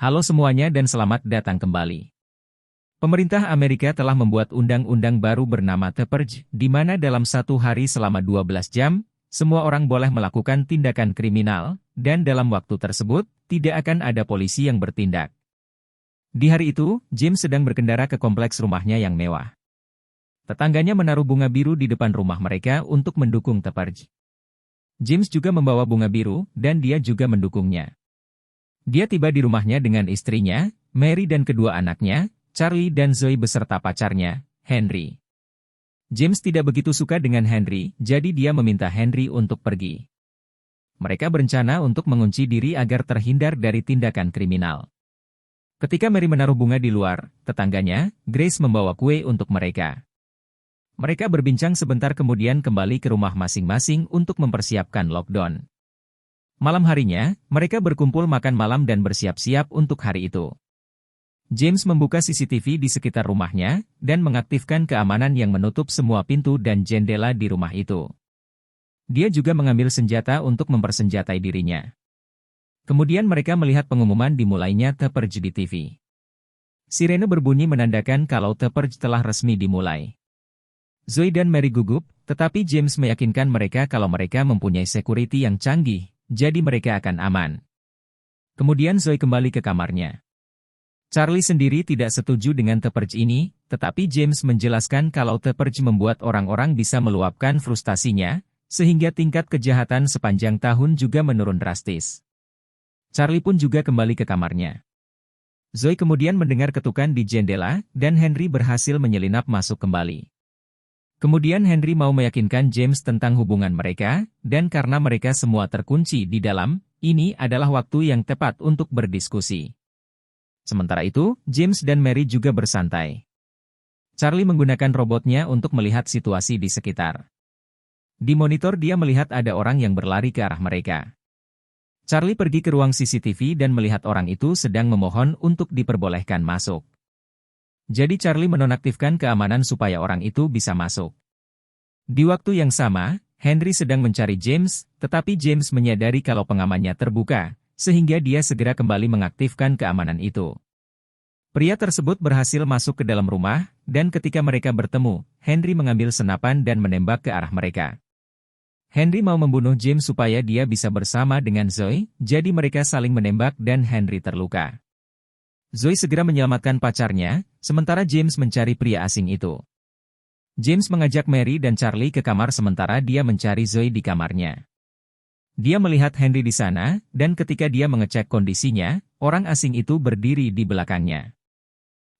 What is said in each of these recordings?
Halo semuanya dan selamat datang kembali. Pemerintah Amerika telah membuat undang-undang baru bernama The Purge, di mana dalam satu hari selama 12 jam, semua orang boleh melakukan tindakan kriminal, dan dalam waktu tersebut, tidak akan ada polisi yang bertindak. Di hari itu, James sedang berkendara ke kompleks rumahnya yang mewah. Tetangganya menaruh bunga biru di depan rumah mereka untuk mendukung The Purge. James juga membawa bunga biru, dan dia juga mendukungnya. Dia tiba di rumahnya dengan istrinya, Mary dan kedua anaknya, Charlie dan Zoe beserta pacarnya, Henry. James tidak begitu suka dengan Henry, jadi dia meminta Henry untuk pergi. Mereka berencana untuk mengunci diri agar terhindar dari tindakan kriminal. Ketika Mary menaruh bunga di luar, tetangganya, Grace membawa kue untuk mereka. Mereka berbincang sebentar kemudian kembali ke rumah masing-masing untuk mempersiapkan lockdown. Malam harinya, mereka berkumpul makan malam dan bersiap-siap untuk hari itu. James membuka CCTV di sekitar rumahnya, dan mengaktifkan keamanan yang menutup semua pintu dan jendela di rumah itu. Dia juga mengambil senjata untuk mempersenjatai dirinya. Kemudian mereka melihat pengumuman dimulainya The Purge di TV. Sirene berbunyi menandakan kalau The Purge telah resmi dimulai. Zoe dan Mary gugup, tetapi James meyakinkan mereka kalau mereka mempunyai security yang canggih, jadi mereka akan aman. Kemudian Zoe kembali ke kamarnya. Charlie sendiri tidak setuju dengan The Purge ini, tetapi James menjelaskan kalau The Purge membuat orang-orang bisa meluapkan frustasinya, sehingga tingkat kejahatan sepanjang tahun juga menurun drastis. Charlie pun juga kembali ke kamarnya. Zoe kemudian mendengar ketukan di jendela, dan Henry berhasil menyelinap masuk kembali. Kemudian Henry mau meyakinkan James tentang hubungan mereka, dan karena mereka semua terkunci di dalam, ini adalah waktu yang tepat untuk berdiskusi. Sementara itu, James dan Mary juga bersantai. Charlie menggunakan robotnya untuk melihat situasi di sekitar. Di monitor dia melihat ada orang yang berlari ke arah mereka. Charlie pergi ke ruang CCTV dan melihat orang itu sedang memohon untuk diperbolehkan masuk. Jadi Charlie menonaktifkan keamanan supaya orang itu bisa masuk. Di waktu yang sama, Henry sedang mencari James, tetapi James menyadari kalau pengamannya terbuka, sehingga dia segera kembali mengaktifkan keamanan itu. Pria tersebut berhasil masuk ke dalam rumah, dan ketika mereka bertemu, Henry mengambil senapan dan menembak ke arah mereka. Henry mau membunuh James supaya dia bisa bersama dengan Zoe, jadi mereka saling menembak dan Henry terluka. Zoe segera menyelamatkan pacarnya, sementara James mencari pria asing itu. James mengajak Mary dan Charlie ke kamar sementara dia mencari Zoe di kamarnya. Dia melihat Henry di sana, dan ketika dia mengecek kondisinya, orang asing itu berdiri di belakangnya.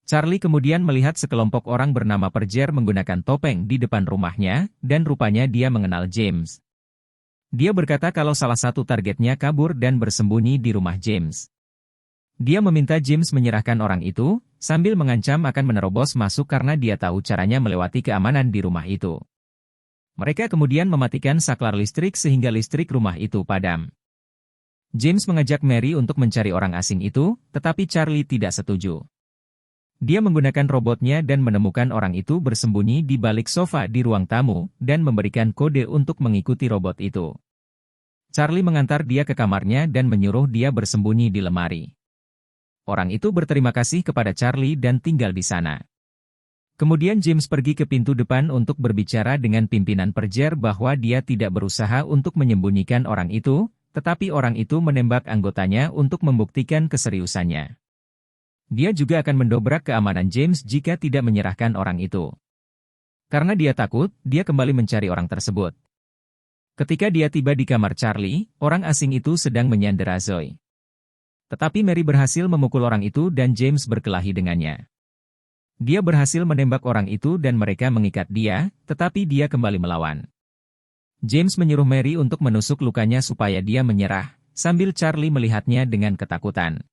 Charlie kemudian melihat sekelompok orang bernama Purger menggunakan topeng di depan rumahnya, dan rupanya dia mengenal James. Dia berkata kalau salah satu targetnya kabur dan bersembunyi di rumah James. Dia meminta James menyerahkan orang itu, sambil mengancam akan menerobos masuk karena dia tahu caranya melewati keamanan di rumah itu. Mereka kemudian mematikan saklar listrik sehingga listrik rumah itu padam. James mengajak Mary untuk mencari orang asing itu, tetapi Charlie tidak setuju. Dia menggunakan robotnya dan menemukan orang itu bersembunyi di balik sofa di ruang tamu, dan memberikan kode untuk mengikuti robot itu. Charlie mengantar dia ke kamarnya dan menyuruh dia bersembunyi di lemari. Orang itu berterima kasih kepada Charlie dan tinggal di sana. Kemudian James pergi ke pintu depan untuk berbicara dengan pimpinan Purger bahwa dia tidak berusaha untuk menyembunyikan orang itu, tetapi orang itu menembak anggotanya untuk membuktikan keseriusannya. Dia juga akan mendobrak keamanan James jika tidak menyerahkan orang itu. Karena dia takut, dia kembali mencari orang tersebut. Ketika dia tiba di kamar Charlie, orang asing itu sedang menyandera Zoe. Tetapi Mary berhasil memukul orang itu dan James berkelahi dengannya. Dia berhasil menembak orang itu dan mereka mengikat dia, tetapi dia kembali melawan. James menyuruh Mary untuk menusuk lukanya supaya dia menyerah, sambil Charlie melihatnya dengan ketakutan.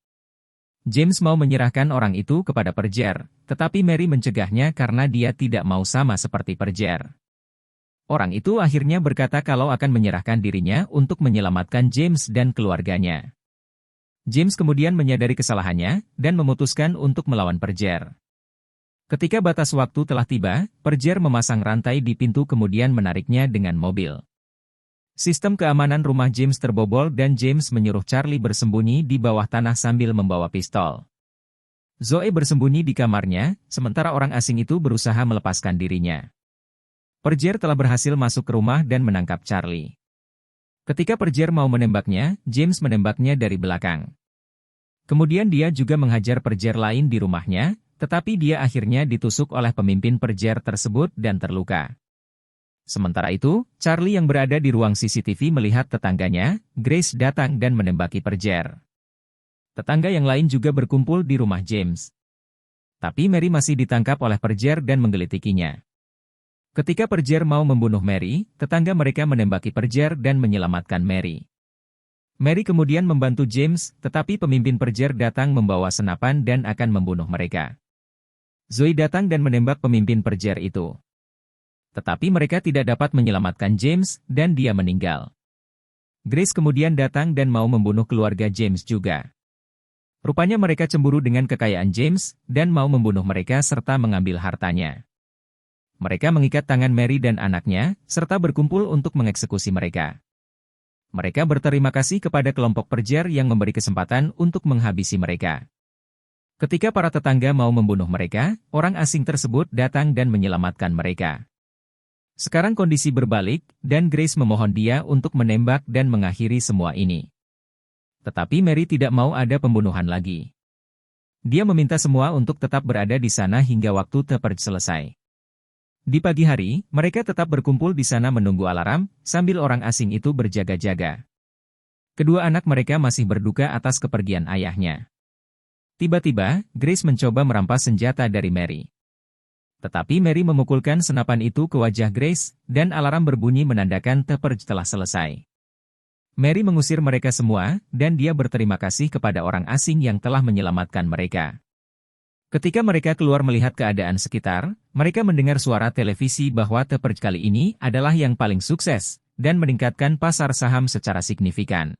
James mau menyerahkan orang itu kepada Purger, tetapi Mary mencegahnya karena dia tidak mau sama seperti Purger. Orang itu akhirnya berkata kalau akan menyerahkan dirinya untuk menyelamatkan James dan keluarganya. James kemudian menyadari kesalahannya, dan memutuskan untuk melawan Purger. Ketika batas waktu telah tiba, Purger memasang rantai di pintu kemudian menariknya dengan mobil. Sistem keamanan rumah James terbobol dan James menyuruh Charlie bersembunyi di bawah tanah sambil membawa pistol. Zoe bersembunyi di kamarnya, sementara orang asing itu berusaha melepaskan dirinya. Perjer telah berhasil masuk ke rumah dan menangkap Charlie. Ketika Perjer mau menembaknya, James menembaknya dari belakang. Kemudian dia juga menghajar Perjer lain di rumahnya, tetapi dia akhirnya ditusuk oleh pemimpin Perjer tersebut dan terluka. Sementara itu, Charlie yang berada di ruang CCTV melihat tetangganya, Grace datang dan menembaki Perjer. Tetangga yang lain juga berkumpul di rumah James. Tapi Mary masih ditangkap oleh Perjer dan menggelitikinya. Ketika Perjer mau membunuh Mary, tetangga mereka menembaki Perjer dan menyelamatkan Mary. Mary kemudian membantu James, tetapi pemimpin Perjer datang membawa senapan dan akan membunuh mereka. Zoe datang dan menembak pemimpin Perjer itu. Tetapi mereka tidak dapat menyelamatkan James, dan dia meninggal. Grace kemudian datang dan mau membunuh keluarga James juga. Rupanya mereka cemburu dengan kekayaan James, dan mau membunuh mereka serta mengambil hartanya. Mereka mengikat tangan Mary dan anaknya, serta berkumpul untuk mengeksekusi mereka. Mereka berterima kasih kepada kelompok Perjer yang memberi kesempatan untuk menghabisi mereka. Ketika para tetangga mau membunuh mereka, orang asing tersebut datang dan menyelamatkan mereka. Sekarang kondisi berbalik, dan Grace memohon dia untuk menembak dan mengakhiri semua ini. Tetapi Mary tidak mau ada pembunuhan lagi. Dia meminta semua untuk tetap berada di sana hingga waktu The selesai. Di pagi hari, mereka tetap berkumpul di sana menunggu alarm, sambil orang asing itu berjaga-jaga. Kedua anak mereka masih berduka atas kepergian ayahnya. Tiba-tiba, Grace mencoba merampas senjata dari Mary. Tetapi Mary memukulkan senapan itu ke wajah Grace, dan alarm berbunyi menandakan The telah selesai. Mary mengusir mereka semua, dan dia berterima kasih kepada orang asing yang telah menyelamatkan mereka. Ketika mereka keluar melihat keadaan sekitar, mereka mendengar suara televisi bahwa The kali ini adalah yang paling sukses, dan meningkatkan pasar saham secara signifikan.